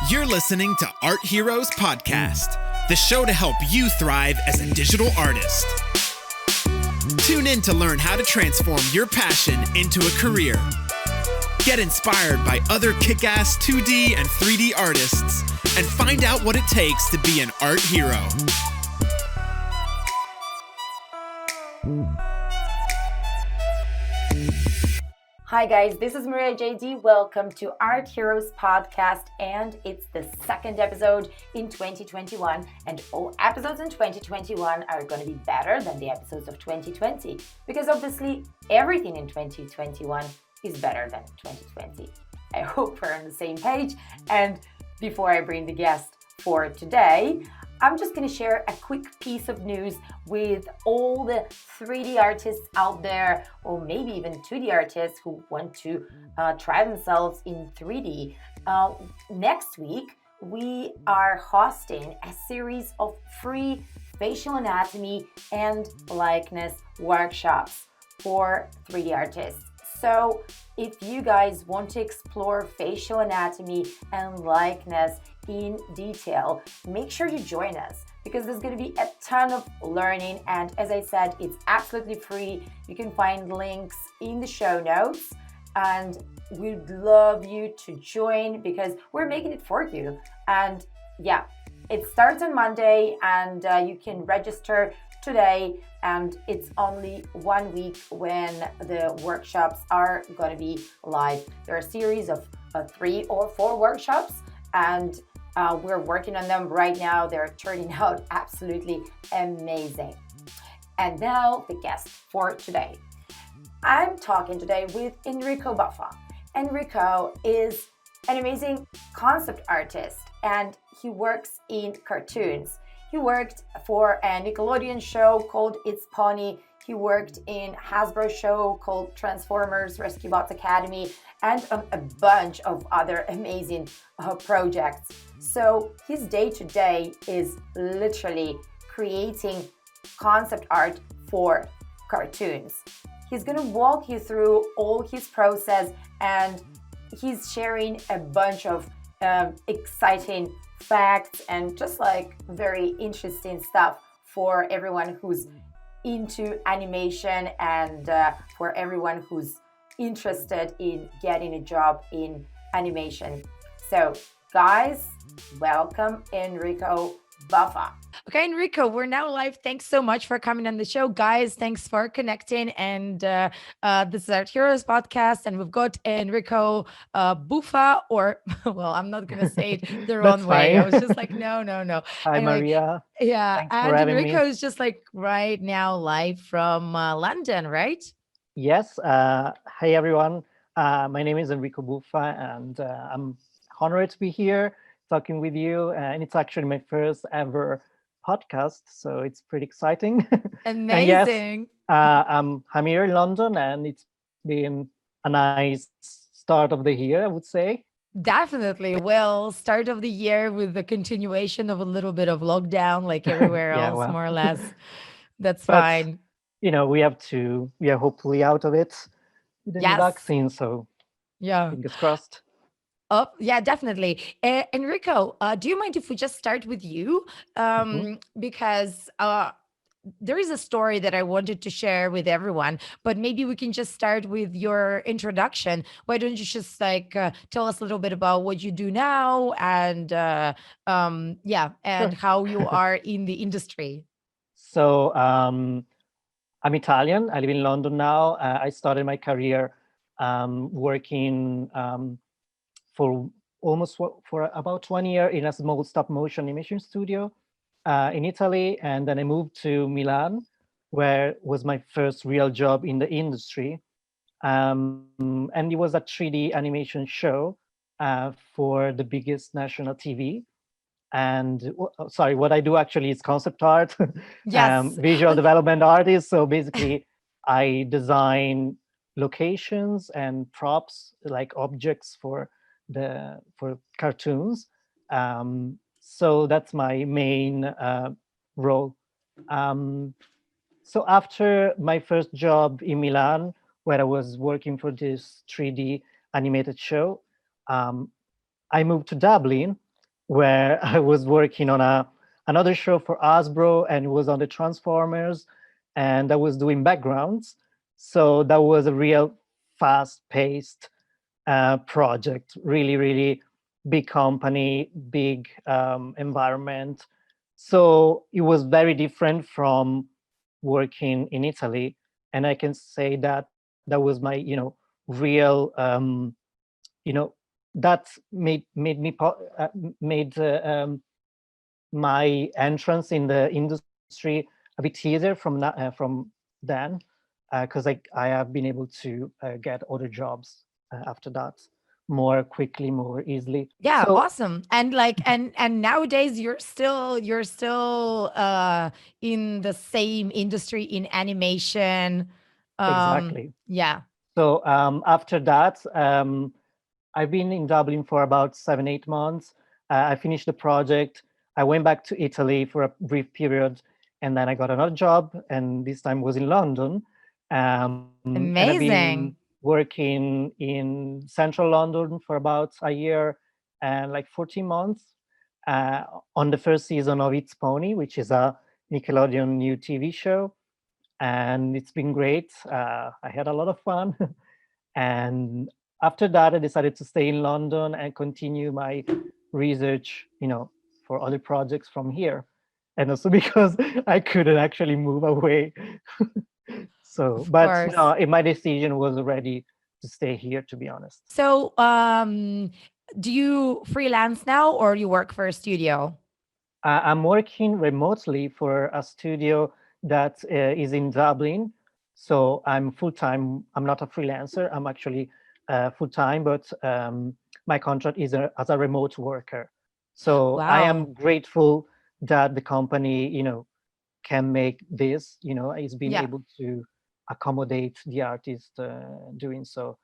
You're listening to Art Heroes Podcast, the show to help you thrive as a digital artist. Tune in to learn how to transform your passion into a career. Get inspired by other kick-ass 2D and 3D artists, and find out what it takes to be an art hero. Hi guys, this is Maria JD. Welcome to Art Heroes Podcast, and it's the second episode in 2021, and all episodes in 2021 are going to be better than the episodes of 2020, because obviously everything in 2021 is better than 2020. I hope we're on the same page, and before I bring the guest for today, I'm just going to share a quick piece of news with all the 3D artists out there, or maybe even 2D artists who want to try themselves in 3D. Next week, we are hosting a series of free facial anatomy and likeness workshops for 3D artists. So if you guys want to explore facial anatomy and likeness in detail, make sure you join us, because there's going to be a ton of learning, and as I said, it's absolutely free. You can find links in the show notes, and we'd love you to join because we're making it for you. And yeah, it starts on Monday, and you can register today, and it's only 1 week when the workshops are going to be live. There are a series of 3 or 4 workshops, and we're working on them right now. They're turning out absolutely amazing. And now the guest for today. I'm talking today with Enrico Buffa. Enrico is an amazing concept artist, and he works in cartoons. He worked for a Nickelodeon show called It's Pony. He worked in Hasbro show called Transformers Rescue Bots Academy, and a bunch of other amazing projects. So his day-to-day is literally creating concept art for cartoons. He's gonna walk you through all his process, and he's sharing a bunch of exciting facts and just like very interesting stuff for everyone who's into animation, and for everyone who's interested in getting a job in animation. So guys, welcome Enrico Buffa. Okay, Enrico, we're now live. Thanks so much for coming on the show. Guys, thanks for connecting. And this is Art Heroes Podcast, and we've got Enrico Buffa, or, well, I'm not going to say it the wrong way. I was just like, no. Hi, Anyway, Maria. yeah, Thanks for and having Enrico me. is just like right now live from London, right? Yes. Hi, everyone. My name is Enrico Buffa, and I'm honored to be here talking with you. And it's actually my first ever podcast, so it's pretty exciting. And yes, Amazing. I'm here in London, and it's been a nice start of the year, I would say. Definitely. Well, start of the year with the continuation of a little bit of lockdown, like everywhere Yeah, else, well, more or less. That's but fine. we are hopefully out of it with the new Yes. vaccine, so Yeah. fingers crossed. Oh, yeah, definitely. Enrico, do you mind if we just start with you? Mhm. Because there is a story that I wanted to share with everyone, but maybe we can just start with your introduction. Why don't you just tell us a little bit about what you do now, and and Sure. how you are in the industry? So I'm Italian. I live in London now. I started my career working for for about 1 year in a small stop motion animation studio in Italy, and then I moved to Milan, where was my first real job in the industry. And it was a 3D animation show for the biggest national TV. And sorry, what I do actually is concept art, Yes. visual development artist. So basically, I design locations and props, like objects for cartoons. So that's my main role. So after my first job in Milan, where I was working for this 3D animated show, I moved to Dublin where I was working on another show for Hasbro, and it was on the Transformers, and I was doing backgrounds. So that was a real fast-paced project, really, really big company, big environment. So it was very different from working in Italy. And I can say that that was my, real, you know, that made me made my entrance in the industry a bit easier from then, because I have been able to get other jobs after that more quickly, more easily. Yeah, So awesome. And like and nowadays you're still in the same industry in animation. exactly. Yeah. So after that, I've been in Dublin for about 7, 8 months. I finished the project. I went back to Italy for a brief period, and then I got another job, and this time was in London. And I've been Amazing. working in central London for about a year and like 14 months uh, on the first season of It's Pony, which is a Nickelodeon new TV show. And it's been great. I had a lot of fun. And after that, I decided to stay in London and continue my research, for other projects from here. And also because I couldn't actually move away. So, Of but course. my decision was already to stay here, to be honest. So, do you freelance now or you work for a studio? I'm working remotely for a studio that is in Dublin. So I'm full time. I'm not a freelancer. I'm actually full time, but my contract is as a remote worker. So I Wow. am grateful that the company, can make this. Is being Yeah. able to accommodate the artist doing so.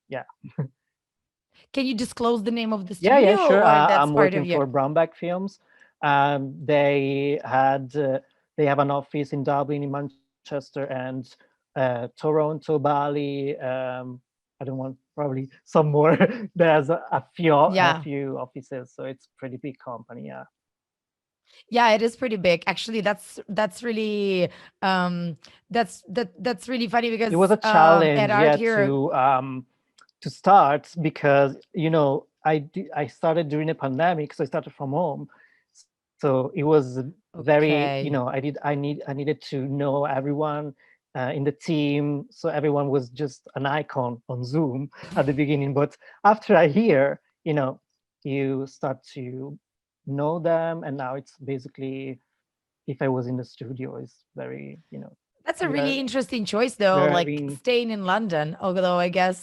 Yeah, Can you disclose the name of the yeah, studio sure. or that's I'm part of working your? for Brownback Films. They have an office in Dublin, in Manchester, and Toronto, Bali. I don't want probably some more. There's a Yeah. few offices, so it's pretty big company. Yeah, Yeah, it is pretty big. Actually, that's really that's really funny it was because a at challenge, Art yeah, Hero. to start because I started during the pandemic, so I started from home. So it was very, Okay. I needed to know everyone in the team, so everyone was just an icon on Zoom at the beginning. But after a year, you start to know them, and now it's basically if I was in the studio, it's very, That's a we are really interesting choice though, we're like having staying in London, although I guess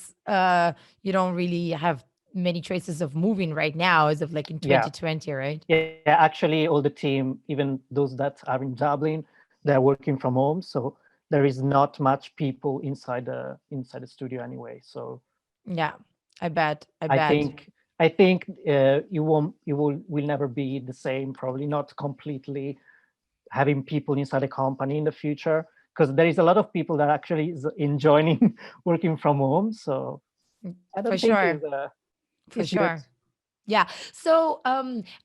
you don't really have many choices of moving right now as of like in yeah. 2020, right? Yeah, actually, all the team, even those that are in Dublin, they're working from home. So there is not much people inside the studio anyway. So Yeah. I bet. I I bet. think I think you will never be the same. Probably not completely having people inside a company in the future because there is a lot of people that actually is enjoying working from home. So I For don't think sure. For is good. sure. Yeah. So,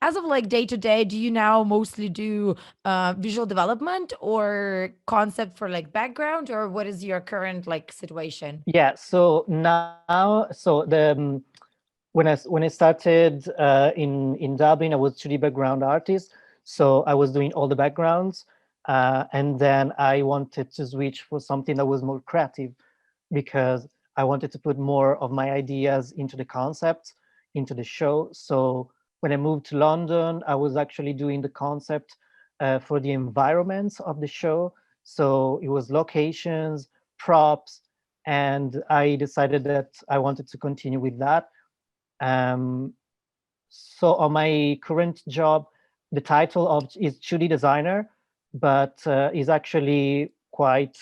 as of like day to day, do you now mostly do visual development or concept for like background, or what is your current like situation? Yeah. So now, so when I started in Dublin, I was 2D background artist, so I was doing all the backgrounds, and then I wanted to switch for something that was more creative because I wanted to put more of my ideas into the concept, into the show. So when I moved to London, I was actually doing the concept for the environments of the show. So it was locations, props, and I decided that I wanted to continue with that. um, so on my current job, the title of is 2D designer, but is actually quite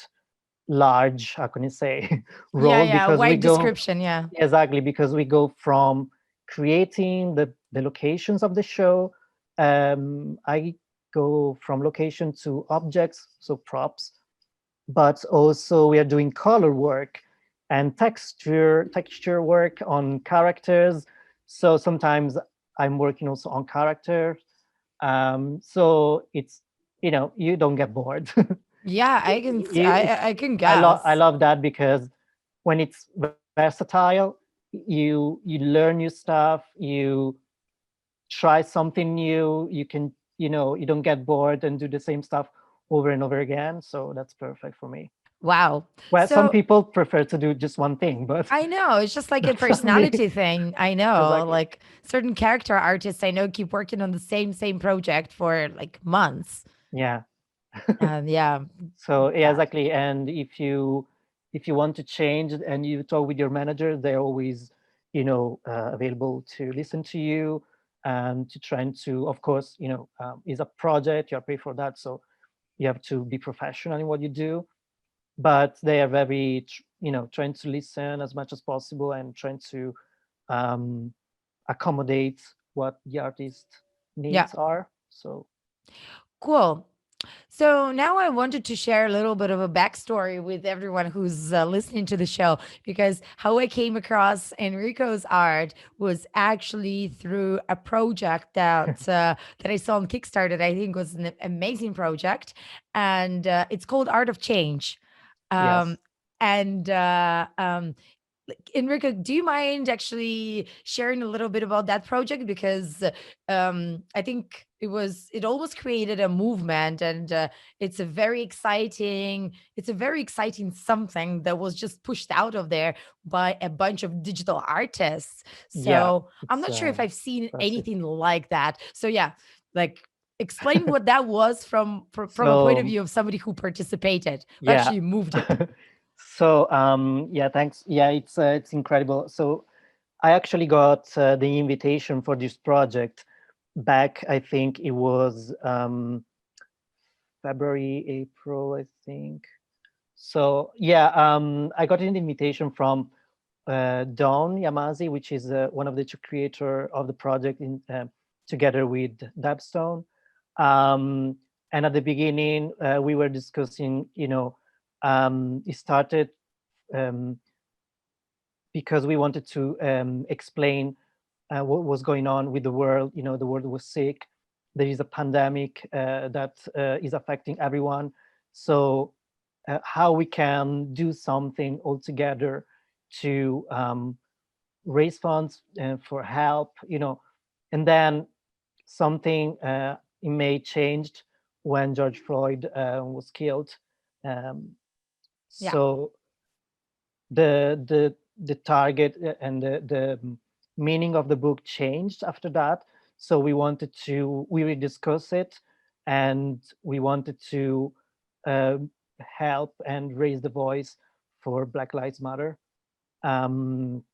large, how can you say, Yeah, role yeah. because we Wide go description. Yeah. exactly because we go from creating the locations of the show. I go from location to objects, so props, but also we are doing color work and texture work on characters. So sometimes I'm working also on characters. So it's, you don't get bored. Yeah, It's I can I guess. love that because when it's versatile, you learn new stuff, you try something new, you can, you don't get bored and do the same stuff over and over again. So that's perfect for me. Wow. Well, some So people prefer to do just one thing, but I know it's just like a that's not me. personality thing. I know, Exactly. like certain character artists I know keep working on the same project for like months. Yeah. And yeah, So yeah, that exactly. And if you want to change and you talk with your manager, they're always, available to listen to you and to try and to, of course, is a project, you're paid for that. So you have to be professional in what you do. But they are very, trying to listen as much as possible and trying to um, accommodate what the artist yeah. needs are. So Cool. So now I wanted to share a little bit of a backstory with everyone who's listening to the show, because how I came across Enrico's art was actually through a project that I saw on Kickstarter that I think was an amazing project, and it's called Art of Change. Um, yes, and Enrico, do you mind actually sharing a little bit about that project? Because I think it almost created a movement, and it's a very exciting something that was just pushed out of there by a bunch of digital artists. yeah, So I'm it's not sure if I've seen impressive. anything like that. So yeah, like explain what that was from a point of So view of somebody who participated, who yeah. actually moved it. So yeah, thanks. Yeah, it's incredible. So I actually got the invitation for this project back. I think it was February, April, I think. So yeah, I got an invitation from Don Yamazi, which is one of the two creator of the project together with Dabstone. Um, and at the beginning, we were discussing, it started um, because we wanted to explain what was going on with the world. The world was sick. There is a pandemic that is affecting everyone. So how we can do something all together to raise funds for help, and then something in May changed when George Floyd was killed. Um, Yeah. so the target and the meaning of the book changed after that. So we rediscuss it, and we wanted to help and raise the voice for Black Lives Matter. um,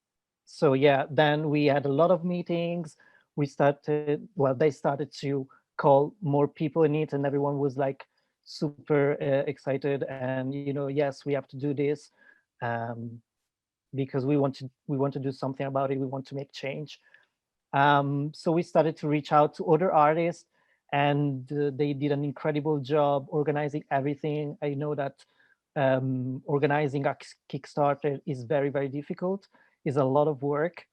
so yeah, then we had a lot of meetings. They started to call more people in it, and everyone was like super excited, and yes, we have to do this, um, because we want to do something about it. We want to make change. So we started to reach out to other artists, and they did an incredible job organizing everything. I know that organizing a Kickstarter is very, very difficult, is a lot of work.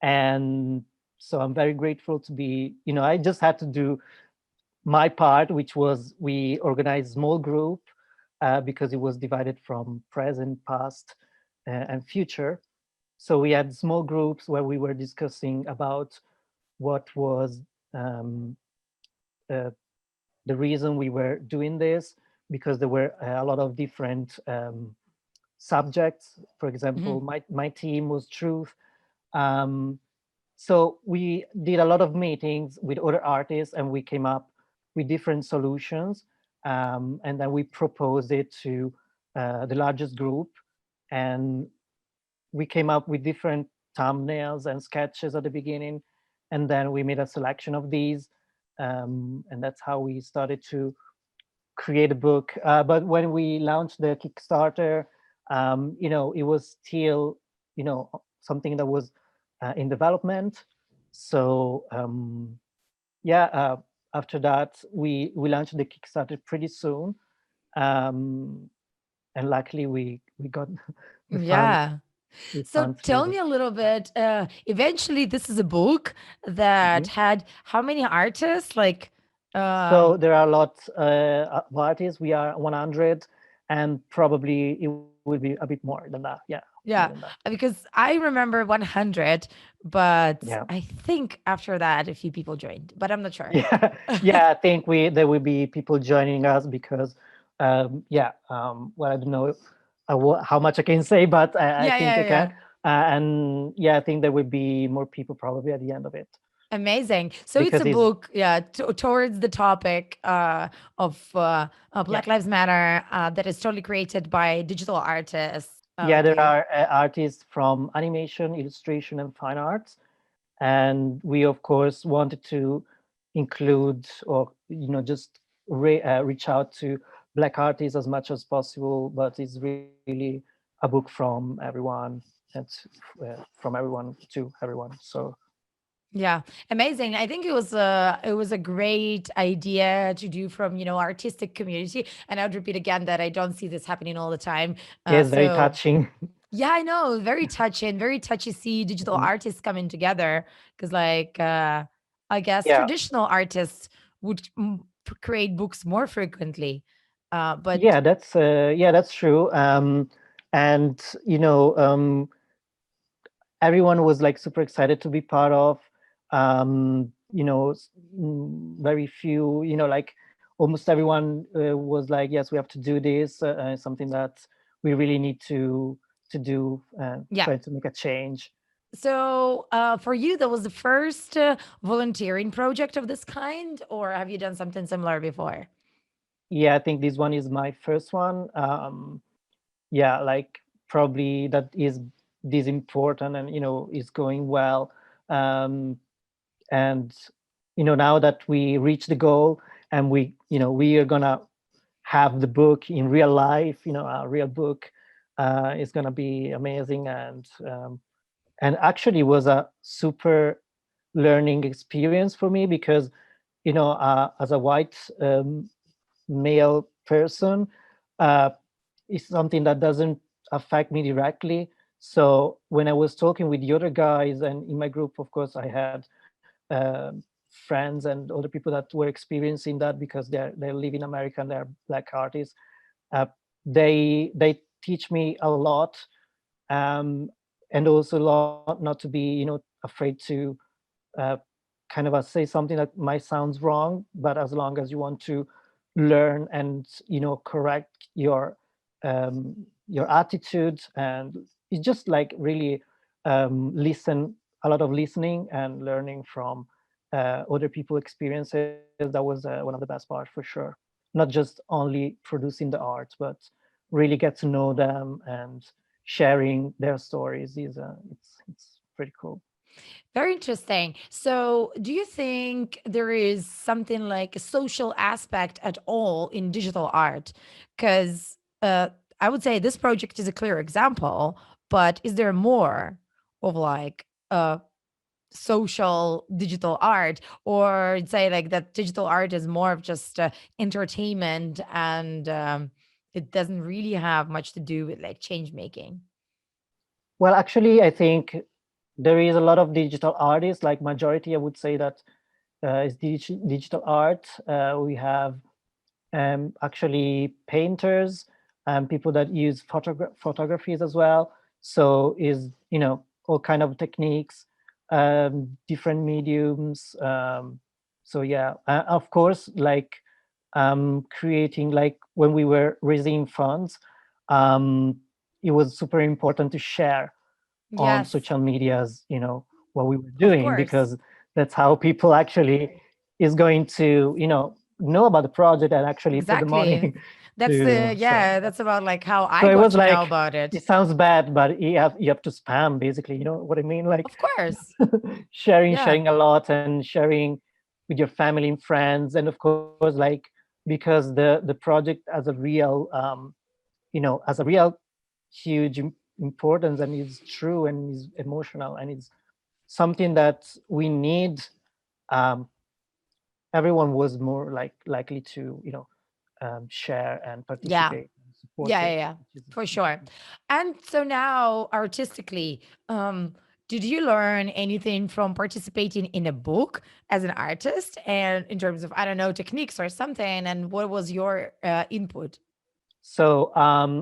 And so I'm very grateful to be, I just had to do my part, which was we organized small group because it was divided from present, past, and future. So we had small groups where we were discussing about what was um, uh, the reason we were doing this, because there were a lot of different subjects. For example, Mhm. my team was truth. Um, so we did a lot of meetings with other artists, and we came up with different solutions. And then we proposed it to the largest group, and we came up with different thumbnails and sketches at the beginning, and then we made a selection of these, and that's how we started to create a book. But when we launched the Kickstarter, it was still, something that was in development. So yeah, after that, we launched the Kickstarter pretty soon, um, and luckily we got the funds. Yeah. It's So fun to do tell this. me a little bit. Eventually, this is a book that Mhm. had how many artists? Like, So um, there are lots of artists. We are 100, and probably it will be a bit more than that. Yeah, more than yeah, that. because I remember 100, but Yeah. I think after that, a few people joined, but I'm not sure. Yeah, yeah. I think we there will be people joining us because, yeah. Well, I don't know how much I can say, but I Yeah, think yeah, I can. yeah. And yeah, I think there will be more people probably at the end of it Amazing. So it's because a it's book, yeah, towards the topic of yeah, Black Lives Matter that is totally created by digital artists. yeah. There Okay. are artists from animation, illustration, and fine arts, and we of course wanted to include or just reach out to black artists as much as possible, but it's really a book from everyone and from everyone to everyone. So Yeah, amazing. I think it was a great idea to do from, artistic community. And I would repeat again that I don't see this happening all the time. yeah, it's very So touching. yeah, I know, very touching, very touchy see digital Mhm. artists coming together because like I guess Yeah, traditional artists would create books more frequently. But yeah, that's true. And everyone was like super excited to be part of. Very few, like almost everyone was like, yes, we have to do this. Something that we really need to do, yeah. trying to make a change. So for you, that was the first volunteering project of this kind, or have you done something similar before? Yeah, I think this one is my first one. Yeah, like probably that is this important and is going well. Um, and now that we reach the goal and we are gonna have the book in real life, a real book, is gonna be amazing. And actually was a super learning experience for me because as a white male person, uh, it's something that doesn't affect me directly. So when I was talking with the other guys and in my group, of course I had um friends and other people that were experiencing that because they live in America and they're black artists. Uh, they teach me a lot, um, and also a lot not to be afraid to uh, kind of say something that might sound wrong, but as long as you want to learn and correct your attitude, and it's just like really listen a lot of listening and learning from other people experiences. That was one of the best parts for sure. Not just only producing the art, but really get to know them and sharing their stories is it's pretty cool. Very interesting. So, do you think there is something like a social aspect at all in digital art? Because I would say this project is a clear example, but is there more of like social digital art, or say like that digital art is more of just entertainment and it doesn't really have much to do with like change making? Well, actually, I think there is a lot of digital artists. Like majority, I would say that is digital art. We have actually painters and people that use photographies as well. So is all kind of techniques, different mediums. So yeah, of course, like creating, like when we were raising funds, um, it was super important to share on Yes, social medias, what we were of doing, course. because that's how people actually is going to, know about the project and actually put the money Exactly. That's the to. So yeah, that's about like how so I it got was to know like, about it. it sounds bad, but you have to spam basically, you know what I mean? Like Of course. Yeah. sharing a lot and sharing with your family and friends, and of course, like because the project has a real has a real huge importance, and is true and is emotional, and it's something that we need. um, Everyone was more like likely to share and Yeah. participate. Yeah, working, yeah, yeah, which is for sure. interesting. And so now, artistically, did you learn anything from participating in a book as an artist, and in terms of, I don't know, techniques or something? And what was your input? So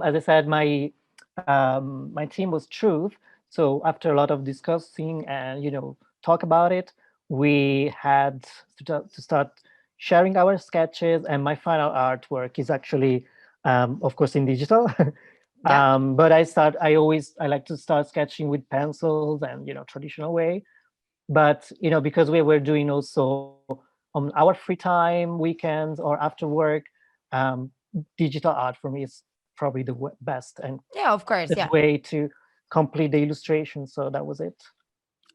as I said, my team was Truth. So after a lot of discussing and talk about it, we had to start sharing our sketches, and my final artwork is actually, of course, in digital. Yeah, But I like to start sketching with pencils and traditional way. But because we were doing also on our free time, weekends or after work, um, digital art for me is probably the best and yeah, of course, the yeah. way to complete the illustration. So that was it.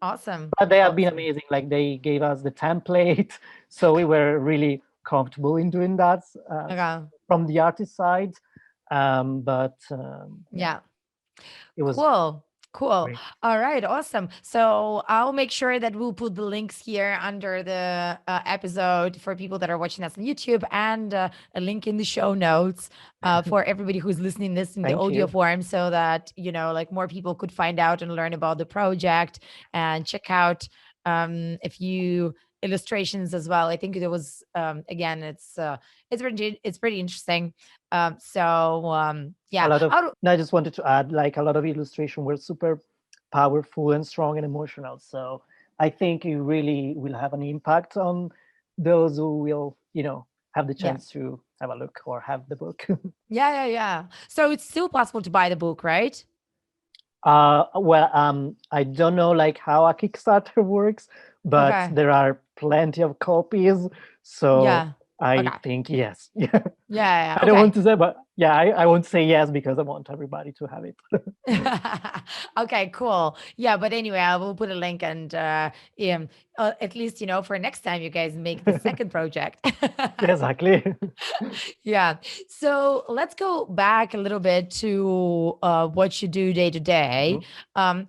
Awesome, But they have been awesome. amazing. Like they gave us the template, so we were really comfortable in doing that Okay, from the artist side. But yeah, yeah. it was Cool. Cool. great. All right. Awesome. So I'll make sure that we'll put the links here under the episode for people that are watching us on YouTube, and a link in the show notes for everybody who's listening this in the Thank audio you. form, so that, like, more people could find out and learn about the project and check out a few illustrations as well. I think there was, again, it's pretty interesting. A Yeah. lot of, and I just wanted to add, like a lot of illustration were super powerful and strong and emotional. So I think it really will have an impact on those who will, have the Yeah. chance to have a look or have the book. Yeah, yeah, yeah. So it's still possible to buy the book, right? Well, I don't know like how a Kickstarter works, but Okay. there are plenty of copies. So Yeah. I Okay. think yes. Yeah. Yeah, yeah, yeah. I don't Okay. want to say, but yeah, I won't say yes because I want everybody to have it. Okay, cool. Yeah, but anyway, I will put a link, and at least, for next time you guys make the second project. Exactly. Yeah. So let's go back a little bit to what you do day to day. Mhm.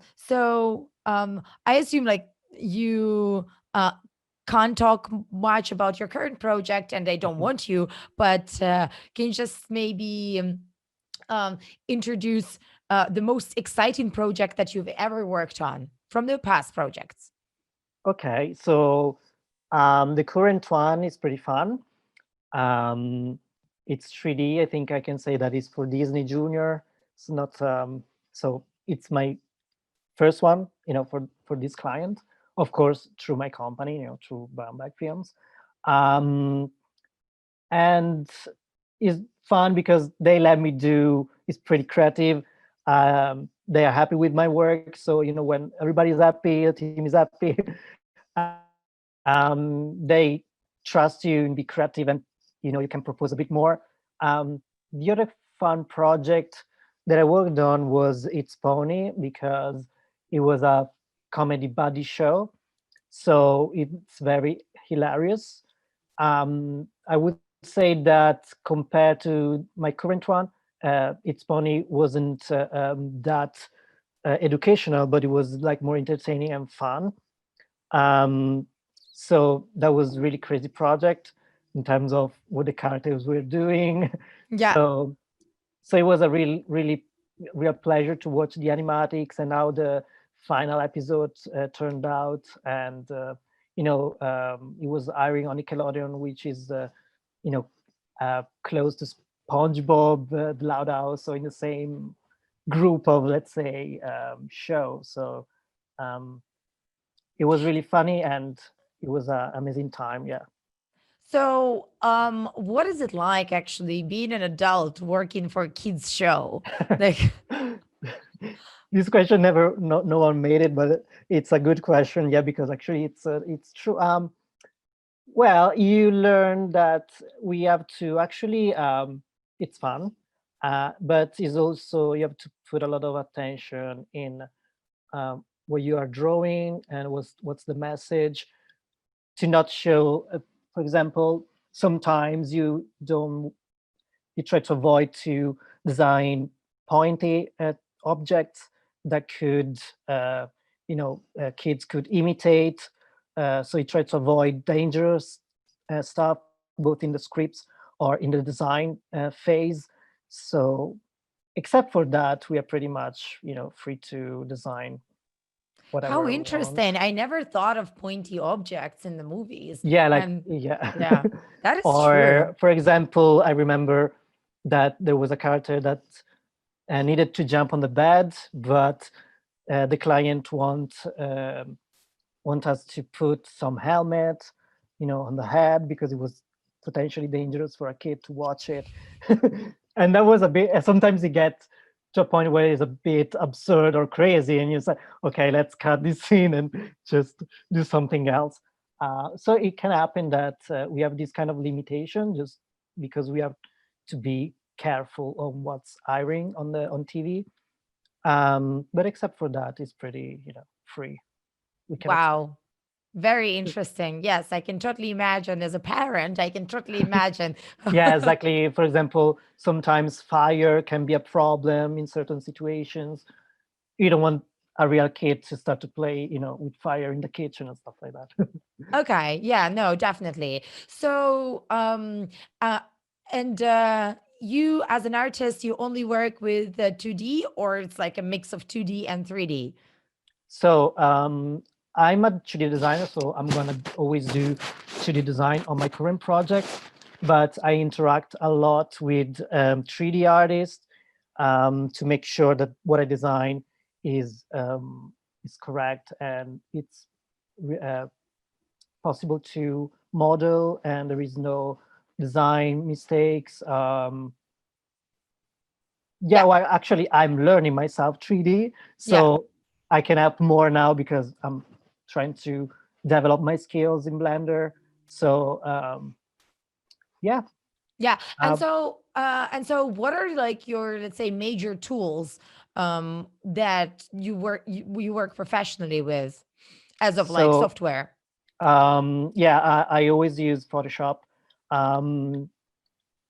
I assume, like, you can't talk much about your current project, and they don't Mhm. want you, but can you just maybe um, introduce the most exciting project that you've ever worked on from the past projects? Okay, so the current one is pretty fun. Um, it's 3D. I think I can say that it's for Disney Junior. It's not so it's my first one, for this client. Of course, through my company, through Baumbach Films. Um, and it's fun because they let me do. It's pretty creative. They are happy with my work. So when everybody's happy, the team is happy. They trust you and be creative, and you can propose a bit more. The other fun project that I worked on was It's Pony, because it was a comedy buddy show, so it's very hilarious. I would say that compared to my current one, It's Pony wasn't that educational, but it was like more entertaining and fun. Um, so that was really crazy project in terms of what the characters were doing. Yeah. So so it was a really real pleasure to watch the animatics and how the final episode turned out. And it was airing on Nickelodeon, which is you know close to SpongeBob, the Loud House, so in the same group of, let's say, show. So um, it was really funny, and it was an amazing time. Yeah. So, what is it like actually being an adult working for a kids show? Like, This question never, no one made it, but it's a good question. Yeah, because actually it's true. Well, you learn that we have to actually, it's fun, but it's also, you have to put a lot of attention in what you are drawing and what's the message, to not show, for example, sometimes you try to avoid to design pointy objects that could, kids could imitate. So you try to avoid dangerous stuff, both in the scripts or in the design phase. So except for that, we are pretty much, free to design How whatever we want. interesting. I never thought of pointy objects in the movies. Yeah, like, And yeah. yeah, that is true. Or, for example, I remember that there was a character that needed to jump on the bed, but the client want us to put some helmet, on the head because it was potentially dangerous for a kid to watch it. And that was a bit, sometimes you get to a point where it's a bit absurd or crazy and you say, okay, let's cut this scene and just do something else. So it can happen that we have this kind of limitation just because we have to be careful on what's airing on TV. But except for that, it's pretty, free. We can explore. Wow. Very interesting. Yes, I can totally imagine as a parent, I can totally imagine. Yeah, exactly. For example, sometimes fire can be a problem in certain situations. You don't want a real kid to start to play, with fire in the kitchen and stuff like that. Okay. Yeah, no, definitely. So, uh, and you as an artist, you only work with 2D or it's like a mix of 2D and 3D? So I'm a 3D designer, so I'm gonna always do 3D design on my current project, but I interact a lot with 3D artists to make sure that what I design is correct and it's uh, possible to model and there is no design mistakes. Yeah, Yeah. well, actually, I'm learning myself 3D, Yeah. so I can help more now because I'm trying to develop my skills in Blender. So yeah, Yeah. uh, And so what are like your, let's say, major tools that you work professionally with as of like so software? yeah, I always use Photoshop. Um,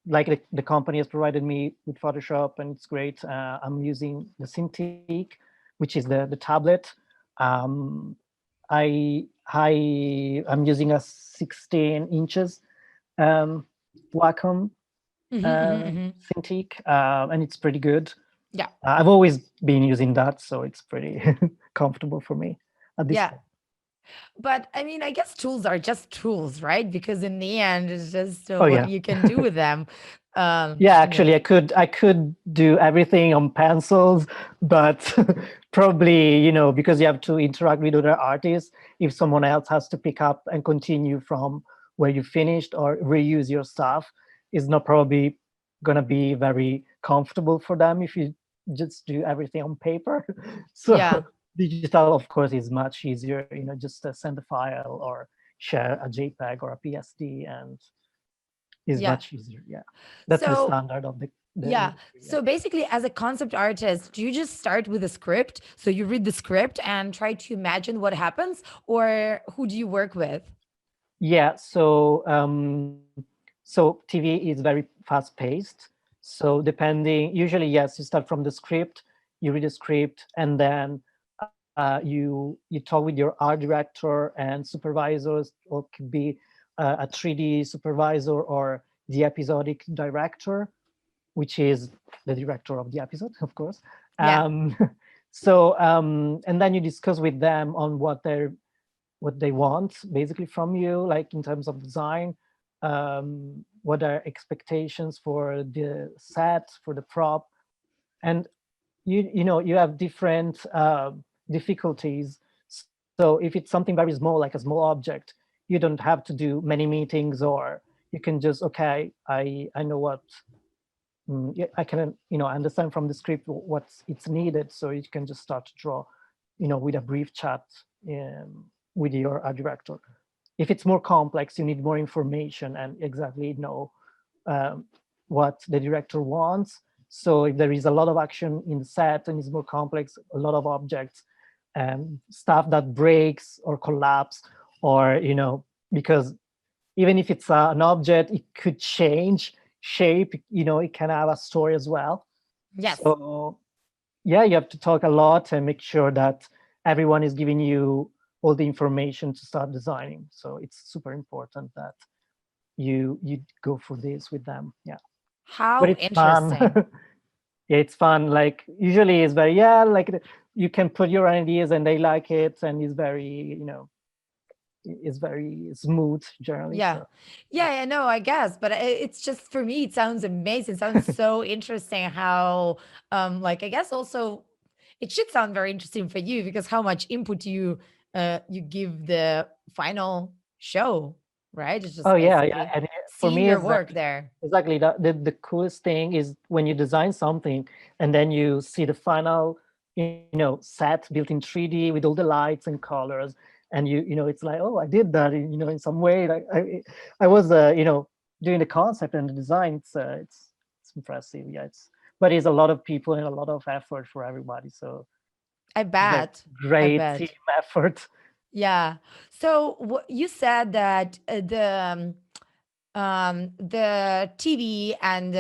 like the company has provided me with Photoshop, and it's great. I'm using the Cintiq, which is the tablet. Um, I'm using a 16 inches um, Wacom Hmm. Cintiq, and it's pretty good. Yeah. I've always been using that, so it's pretty comfortable for me at this Yeah. point. But I mean, I guess tools are just tools, right? Because in the end, it's just Oh what yeah. you can do with them. Yeah, You know. actually, I could do everything on pencils, but probably, because you have to interact with other artists, if someone else has to pick up and continue from where you finished or reuse your stuff, is not probably gonna be very comfortable for them if you just do everything on paper. So Yeah. digital, of course, is much easier. Just send a file or share a JPEG or a PSD, and is Yeah. much easier. Yeah, that's the So standard of the yeah. industry. Yeah. So basically, as a concept artist, do you just start with a script? So you read the script and try to imagine what happens, or who do you work with? Yeah. So TV is very fast paced. So depending, usually yes, you start from the script, you read the script, and then you talk with your art director and supervisors, or could be a 3D supervisor or the episodic director, which is the director of the episode, of course. Yeah. Um, so and then you discuss with them on what they want basically from you, like in terms of design, what are expectations for the set, for the prop, and you have different difficulties. So if it's something very small, like a small object, you don't have to do many meetings, or you can just, okay, I know what yeah, I can, understand from the script what's it's needed, so you can just start to draw, with a brief chat with your art director. If it's more complex, you need more information and exactly know um, what the director wants. So if there is a lot of action in the set and it's more complex, a lot of objects, stuff that breaks or collapse, or because even if it's an object, it could change shape. It can have a story as well. Yes. So yeah, you have to talk a lot and make sure that everyone is giving you all the information to start designing. So it's super important that you go for this with them. Yeah. but How it's fun. interesting. Yeah, it's fun. Like usually it's very, you can put your ideas and they like it, and it's very, it's very smooth generally. Yeah. So yeah. Yeah, no, I guess, but it's just for me it sounds amazing. It sounds so interesting how like I guess also it should sound very interesting for you because how much input you give the final show, right? It's Oh just yeah, yeah. basically And for seeing me, your it's work there. exactly the coolest thing is when you design something and then you see the final, set built in 3D with all the lights and colors, and it's like, oh, I did that, in some way. Like I was, doing the concept and the design. It's impressive. Yeah, but it's a lot of people and a lot of effort for everybody. So I it's a bet. I great team bet. effort. Yeah. So you said that the TV and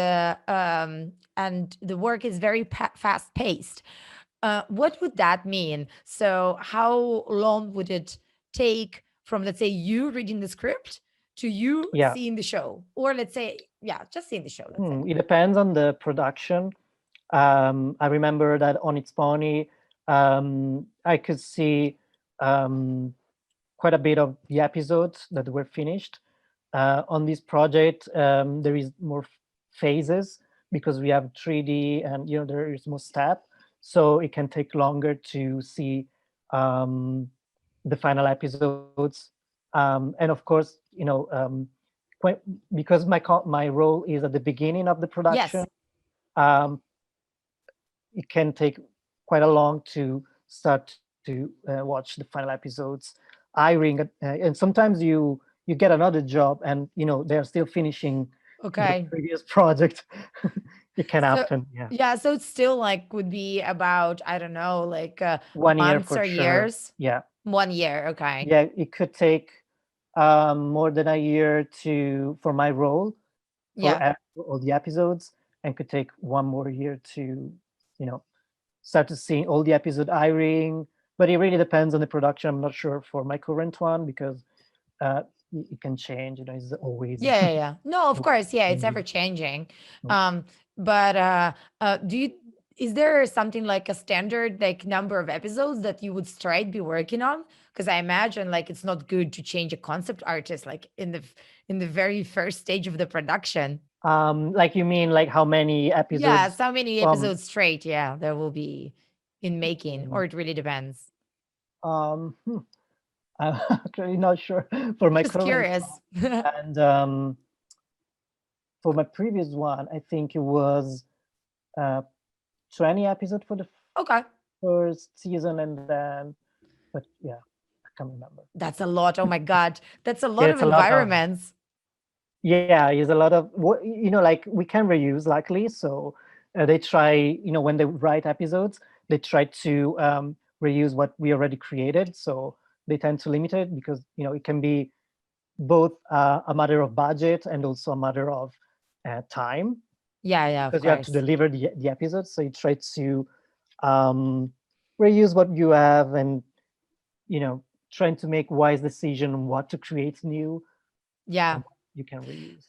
the work is very fast paced. What would that mean? So how long would it take from, let's say, you reading the script to you Yeah. seeing the show, or let's say, yeah, just seeing the show. Let's say. It depends on the production. I remember that on It's Pony, I could see um, quite a bit of the episodes that were finished. On this project, there is more phases because we have 3D and there is more step, so it can take longer to see the final episodes. And of course, quite, because my role is at the beginning of the production. Yes. Um, it can take quite a long to start to watch the final episodes, hiring, and sometimes you get another job and they're still finishing the Okay. previous project. It can So happen. Yeah, yeah, so it's still like would be about I don't know, like 1 year months for or sure. years. Yeah, 1 year. Okay. yeah, it could take more than a year to for my role Yeah. for all the episodes, and could take one more year to you know start to see all the episode hiring. But it really depends on the production. I'm not sure for my current one because it can change. It's always Yeah, yeah, yeah. No, of always course. Yeah, it's ever changing. changing. Mm. Um, but do you is there something like a standard like number of episodes that you would straight be working on? Because I imagine like it's not good to change a concept artist like in the very first stage of the production. Like you mean like how many Yeah, episodes so many from? episodes straight, yeah, there will be in making, Mm, or it really depends. Um, hmm, I'm actually not sure for my Just current curious. one. And for my previous one, I think it was uh, 20 episodes for the Okay. first season, and then, but yeah, I can't remember. That's a lot. Oh my God. That's a Yeah, lot of it's a lot of. environments. Yeah, it's a lot of what like we can reuse luckily. So they try, when they write episodes, they try to reuse what we already created. So they tend to limit it because it can be both a matter of budget and also a matter of time Yeah, yeah, of because you have to course. deliver the episodes. So you try to um, reuse what you have and trying to make wise decision on what to create new and Yeah. what you can reuse.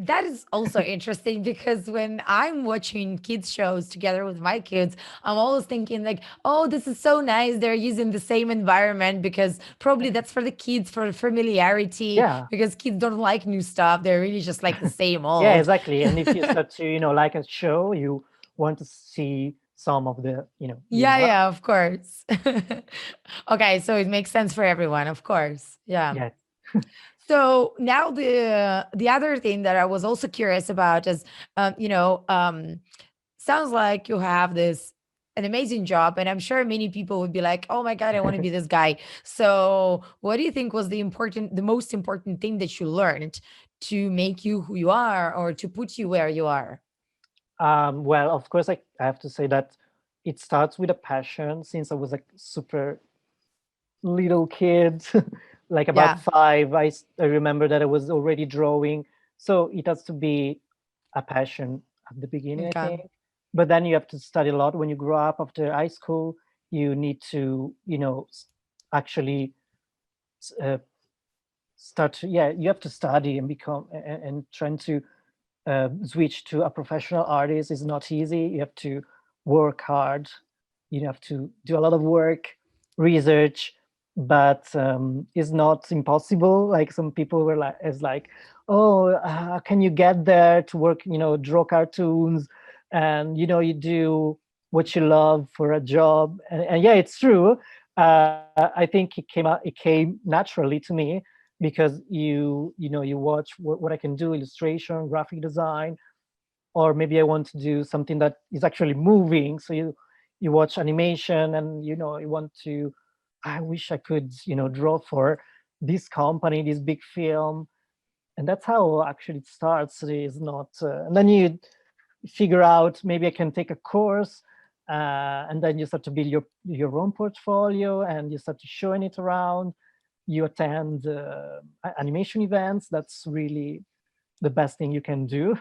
That is also interesting because when I'm watching kids shows together with my kids, I'm always thinking like, oh, this is so nice. They're using the same environment because probably that's for the kids for familiarity Yeah. because kids don't like new stuff. They're really just like the same Yeah, old. exactly. And if you start to, like a show, you want to see some of the Yeah, environment. yeah, of course. Okay, so it makes sense for everyone, of course. Yeah. Yeah. So now the other thing that I was also curious about is, sounds like you have this an amazing job, and I'm sure many people would be like, "Oh my God, I want to be this guy." So, what do you think was the most important thing that you learned to make you who you are, or to put you where you are? Well, of course, I have to say that it starts with a passion since I was like super little kid, like about Yeah. 5. I remember that I was already drawing. So it has to be a passion at the beginning, I Okay. think. But then you have to study a lot when you grow up after high school. You need to, actually uh, start to, yeah, you have to study and become and trying to switch to a professional artist is not easy. You have to work hard. You have to do a lot of work, research, but it's not impossible. Like some people were like, "Is like, oh, can you get there to work? Draw cartoons, and you do what you love for a job." And yeah, it's true. I think it came naturally to me because you watch what I can do, illustration, graphic design, or maybe I want to do something that is actually moving. So you watch animation, and you want to. I wish I could draw for this company, this big film, and that's how actually it starts. It is not, and then you figure out maybe I can take a course. And then you start to build your own portfolio, and you start to showing it around. You attend animation events. That's really the best thing you can do.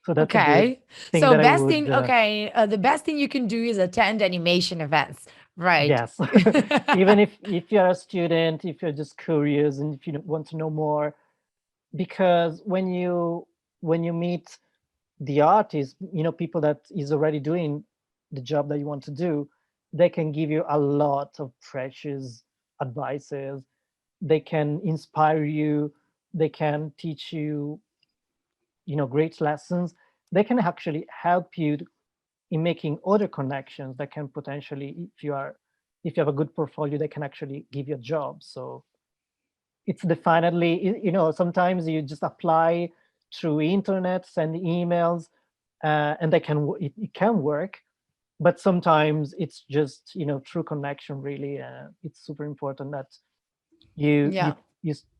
So that's a good Okay. thing So that I best would, thing, okay, the best thing you can do is attend animation events, right? yes. Even if you're a student, if you're just curious, and if you want to know more, because when you meet the artist, people that is already doing the job that you want to do, they can give you a lot of precious advices. They can inspire you. They can teach you, great lessons. They can actually help you in making other connections that can potentially, if you have a good portfolio, they can actually give you a job. So it's definitely, sometimes you just apply through internet, send emails, and it can work. But sometimes it's just through connection. Really, it's super important that you you Yeah.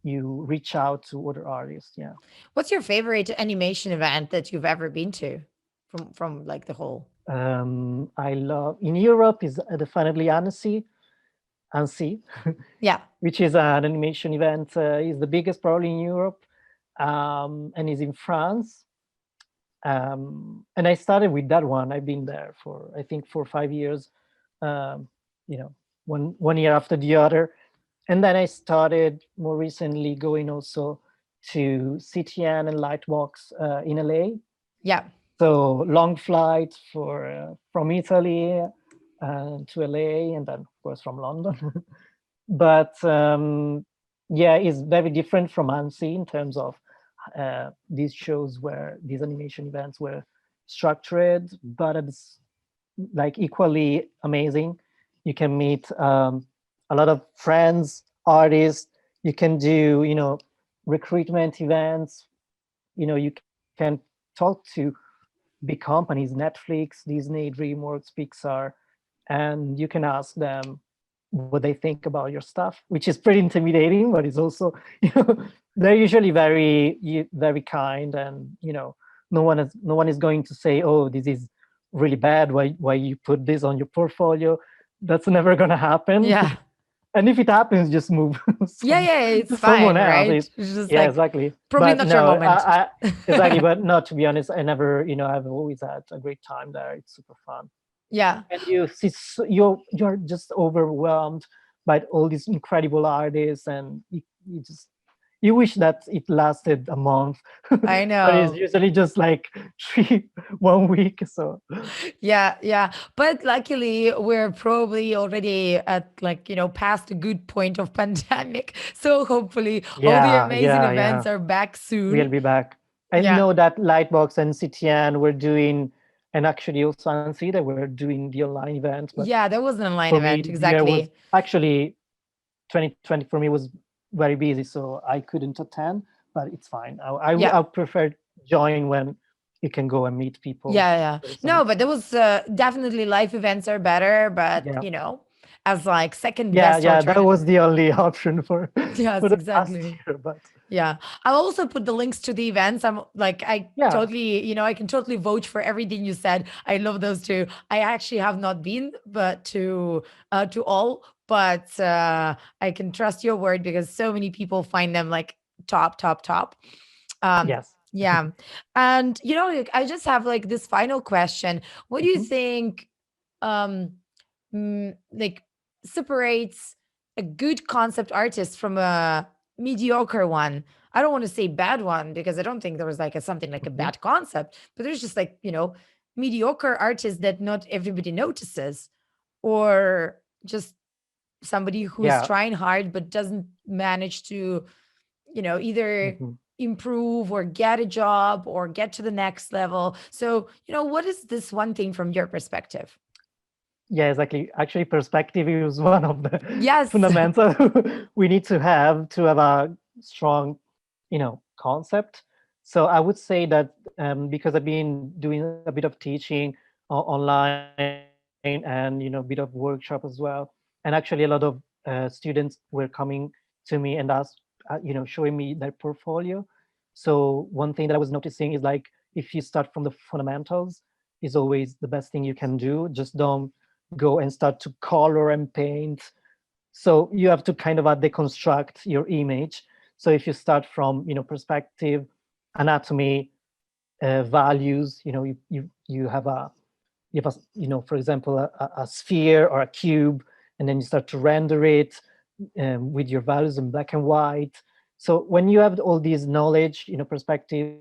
you reach out to other artists. Yeah. What's your favorite animation event that you've ever been to from like the whole? I love in Europe is definitely Annecy, Yeah. which is an animation event. Is the biggest probably in Europe, and is in France. And I started with that one. I've been there for I think 4 or 5 years, um, you know, one year after the other. And then I started more recently going also to CTN and Lightbox in LA. Yeah. So long flight from Italy to LA, and then of course from London. But yeah, it's very different from Annecy in terms of these animation events were structured, but it's like equally amazing. You can meet a lot of friends, artists. You can do recruitment events. You can talk to big companies, Netflix, Disney, DreamWorks, Pixar, and you can ask them what they think about your stuff, which is pretty intimidating, but it's also, they're usually very kind, and no one is going to say, oh, this is really bad. Why you put this on your portfolio? That's never gonna happen. Yeah. And if it happens, just move Yeah, yeah, it's to someone fine, else. right? It's just Yeah, like exactly. probably But not your no, moment. exactly. But no, to be honest, I never, I've always had a great time there. It's super fun, Yeah. and you see, you're just overwhelmed by all these incredible artists, and you just you wish that it lasted a month, I but it's know. usually just like three, 1 week. So Yeah, yeah. But luckily, we're probably already at like, past a good point of pandemic. So hopefully all the yeah, amazing yeah, events yeah. are back We'll soon. be back. I Yeah. know that Lightbox and CTN were doing, and actually also Ansi, they were doing the online event. But Yeah, there was an online for me, event. the year was Exactly. actually 2020 for me was very busy, so I couldn't attend. But it's fine. Yeah. I prefer join when you can go and meet people Yeah, in yeah. person. No, but there was definitely live events are better, but Yeah, as like second yeah, best yeah. That was alternative. the only option for Yes, the past exactly. year. But Yeah. I'll also put the links to the events. I'm like, I yeah, totally, I can totally vouch for everything you said. I love those two. I actually have not been, but to all, but I can trust your word because so many people find them like top, top, top. Um, yes. yeah. And like, I just have like this final question. What do you Mhm. think um like separates a good concept artist from a mediocre one. I don't want to say bad one because I don't think there was like a something like a Mhm. bad concept, but there's just like, mediocre artists that not everybody notices, or just somebody who's Yeah. trying hard but doesn't manage to, either Mhm. improve or get a job or get to the next level. So, what is this one thing from your perspective? Yeah, exactly. Actually, perspective is one of the Yes. fundamental we need to have a strong, concept. So I would say that because I've been doing a bit of teaching online and bit of workshop as well, and actually a lot of students were coming to me and ask, showing me their portfolio. So one thing that I was noticing is like if you start from the fundamentals, is always the best thing you can do. Just don't go and start to color and paint. So you have to kind of deconstruct your image. So if you start from perspective, anatomy, values, you have a for example a sphere or a cube, and then you start to render it with your values in black and white. So when you have all these knowledge, perspective,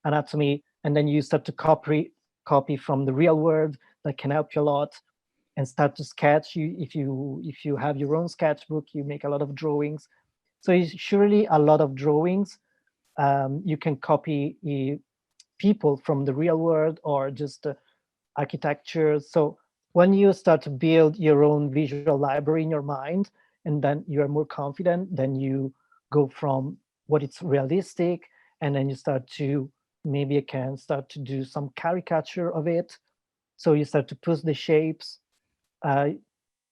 anatomy, and then you start to copy from the real world, that can help you a lot. And start to sketch. If you have your own sketchbook, you make a lot of drawings. So it's surely a lot of drawings. You can copy people from the real world, or just architecture. So when you start to build your own visual library in your mind, and then you are more confident, then you go from what it's realistic, and then you start to, maybe you can start to do some caricature of it. So you start to push the shapes, uh,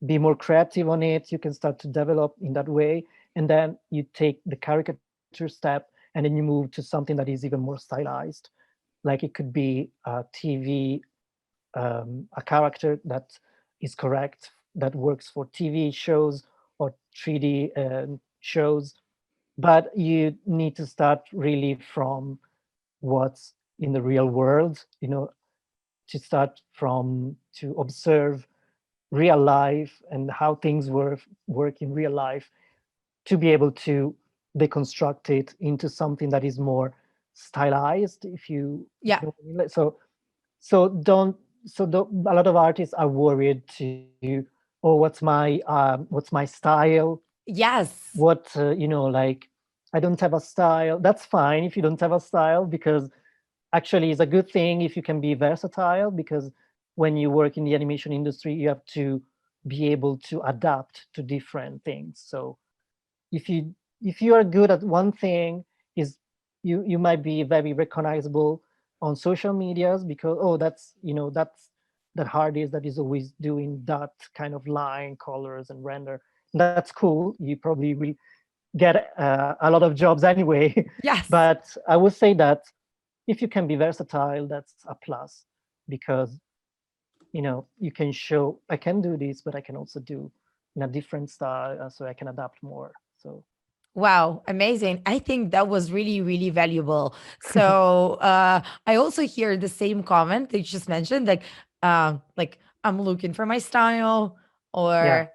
be more creative on it. You can start to develop in that way. And then you take the caricature step, and then you move to something that is even more stylized. Like it could be a TV, a character that is correct, that works for TV shows or 3D shows. But you need to start really from what's in the real world, to start from to observe real life and how things work in real life, to be able to deconstruct it into something that is more stylized, if Yeah. you know what I mean. So don't so the, a lot of artists are worried to, oh, what's my style, Yes. like I don't have a style. That's fine if you don't have a style, because actually it's a good thing if you can be versatile, because when you work in the animation industry, you have to be able to adapt to different things. So if you are good at one thing, is you might be very recognizable on social medias, because, oh, that's that artist that is always doing that kind of line, colors, and render. That's cool. You probably will get a lot of jobs anyway. Yes. But I would say that if you can be versatile, that's a plus, because you can show, I can do this, but I can also do in a different style, so I can adapt more. So Wow, amazing. I think that was really, really valuable. So I also hear the same comment that you just mentioned, like I'm looking for my style, yeah. or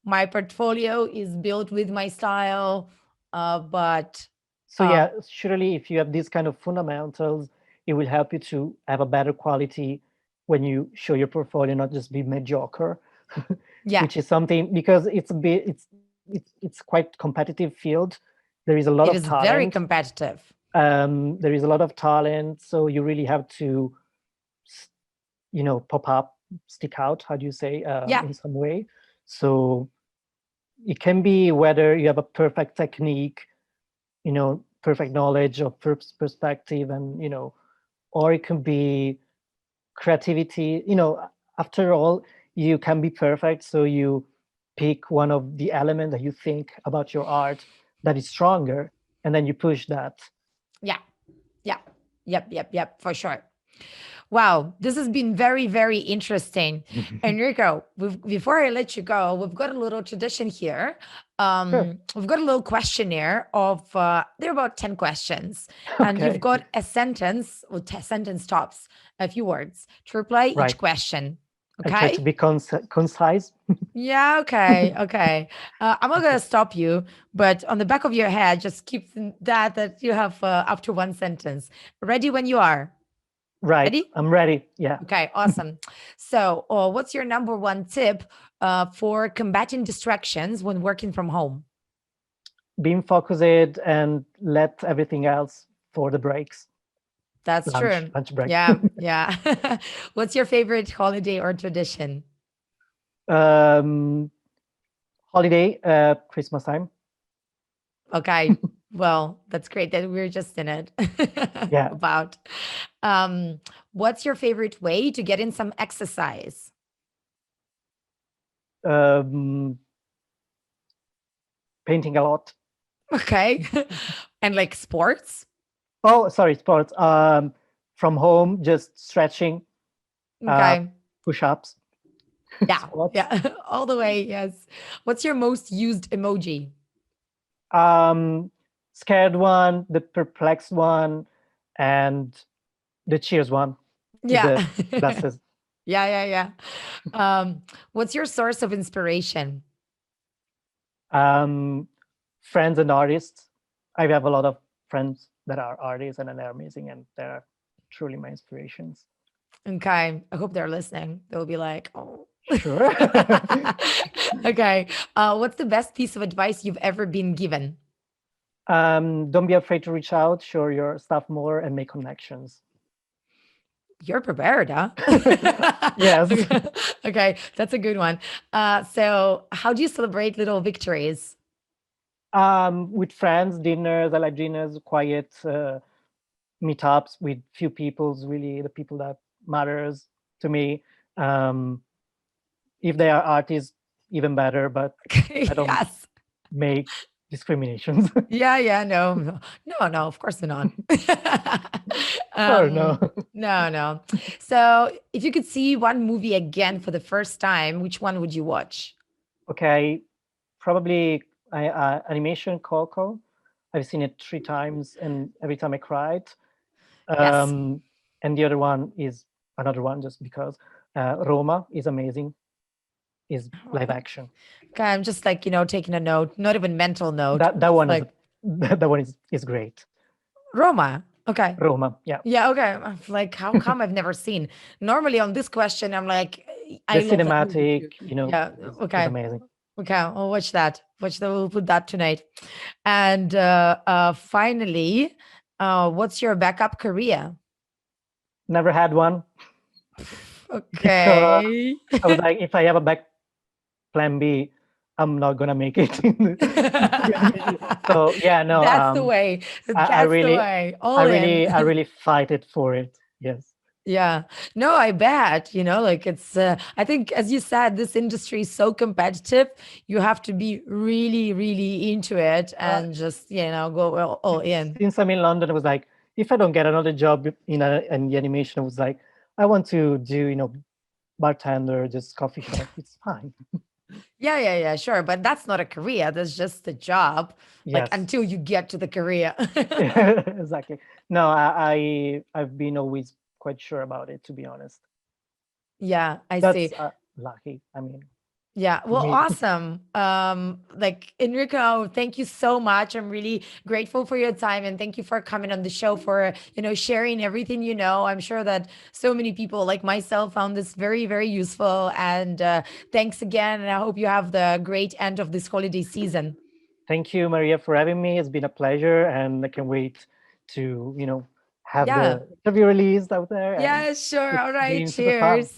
my portfolio is built with my style. But So um, yeah, surely if you have these kind of fundamentals, it will help you to have a better quality when you show your portfolio, not just be mediocre, yeah, which is something, because it's quite competitive field. There is a lot of it is very talent. competitive. There is a lot of talent, so you really have to, pop up, stick out. How do you say, Yeah, in some way? So it can be whether you have a perfect technique, perfect knowledge of perspective, and or it can be creativity. After all, you can be perfect, so you pick one of the elements that you think about your art that is stronger, and then you push that. yeah, yeah, yep, for sure. Wow, this has been very, very interesting. Enrico, before I let you go, we've got a little tradition here. Sure. We've got a little questionnaire of, there are about 10 questions, and you've Okay. got a sentence, or sentence tops, a few words to reply each Right. question. I try Okay. to be concise. Yeah, okay, okay. I'm not gonna stop you, but on the back of your head, just keep that you have up to one sentence. Ready when you are. Right. Ready? I'm ready. Yeah. Okay, awesome. So, what's your number one tip for combating distractions when working from home? Being focused and let everything else for the breaks. That's true. Lunch break. Yeah, yeah. What's your favorite holiday or tradition? um, Holiday, Christmas time. Okay, well, that's great that we're just in it. Yeah. About um, what's your favorite way to get in some exercise? Um, Painting a lot. Okay, and like sports. Oh, sorry, sports. From home, just stretching, uh, Okay, push-ups, yeah, squats. yeah, all the way. Yes. What's your most used emoji? Um, Scared one, the perplexed one, and the cheers one with Yeah, the glasses. yeah, yeah, yeah. What's your source of inspiration? Um, Friends and artists. I have a lot of friends that are artists and they're amazing and they're truly my inspirations. Okay, I hope they're listening. They'll be like, oh. Sure. Okay. What's the best piece of advice you've ever been given? Don't be afraid to reach out, show your stuff more, and make connections. You're prepared, huh? Yes. Okay, that's a good one. So, how do you celebrate little victories? With friends, dinners. I like dinners, quiet meetups with few people's really the people that matters to me. Um, if they are artists, even better. But I don't Yes. make discriminations. Yeah, yeah, no, no, no, no, of course not. Oh um, no. no, no. So, if you could see one movie again for the first time, which one would you watch? Okay, probably animation Coco. I've seen it 3 times, and every time I cried. Yes. And the other one is another one just because Roma is amazing. Is live action. Okay, I'm just like, taking a note, not even mental note. That Just one is like that one is great. Roma. Okay. Roma, yeah. Yeah, okay. I'm like, how come I've never seen? Normally on this question, I'm like, The I love that movie cinematic, too. Yeah. is Okay. amazing. Okay. I'll watch that. We'll put that tonight. And finally, what's your backup career? Never had one because Okay. I was like, if I have a back plan B, I'm not gonna make it. So yeah, no. That's the way. I That's the really, way. All in. I really fight it for it. Yes. Yeah. No, I bet, like it's, I think, as you said, this industry is so competitive. You have to be really, really into it Uh, and just, go all in. since I'm in London, I was like, if I don't get another job in the animation, I was like, I want to do, bartender, just coffee shop. It's fine. Yeah, yeah, yeah, sure. But that's not a career. That's just a job, like Yes. until you get to the career. Exactly. No, I've been always quite sure about it, to be honest. Yeah, I That's see. lucky. I mean, Yeah, for well, me. awesome. Like Enrico, thank you so much. I'm really grateful for your time and thank you for coming on the show for, sharing everything you know. I'm sure that so many people like myself found this very, very useful. And thanks again. And I hope you have the great end of this holiday season. Thank you, Maria, for having me. It's been a pleasure, and I can wait to, have Yeah. the interview released out there, and Yeah, sure. All it's right. been super fun. Cheers.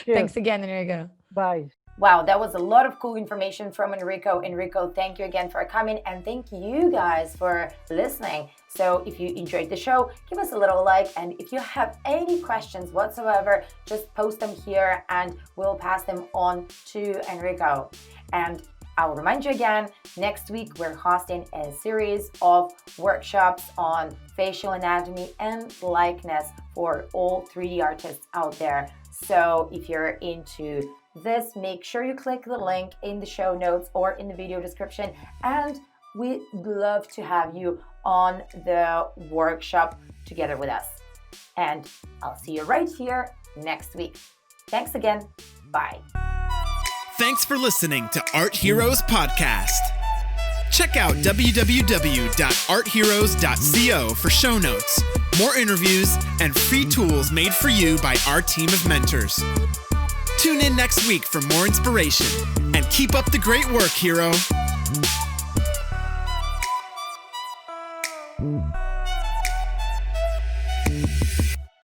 Cheers. Thanks again, Enrico. Bye. Wow, that was a lot of cool information from Enrico. Enrico, thank you again for coming, and thank you guys for listening. So if you enjoyed the show, give us a little like, and if you have any questions whatsoever, just post them here and we'll pass them on to Enrico. And I'll remind you again, next week we're hosting a series of workshops on facial anatomy and likeness for all 3D artists out there. So if you're into this, make sure you click the link in the show notes or in the video description, and we'd love to have you on the workshop together with us. And I'll see you right here next week. Thanks again. Bye. Thanks for listening to Art Heroes Podcast. Check out www.artheroes.co for show notes, more interviews, and free tools made for you by our team of mentors. Tune in next week for more inspiration, and keep up the great work, hero.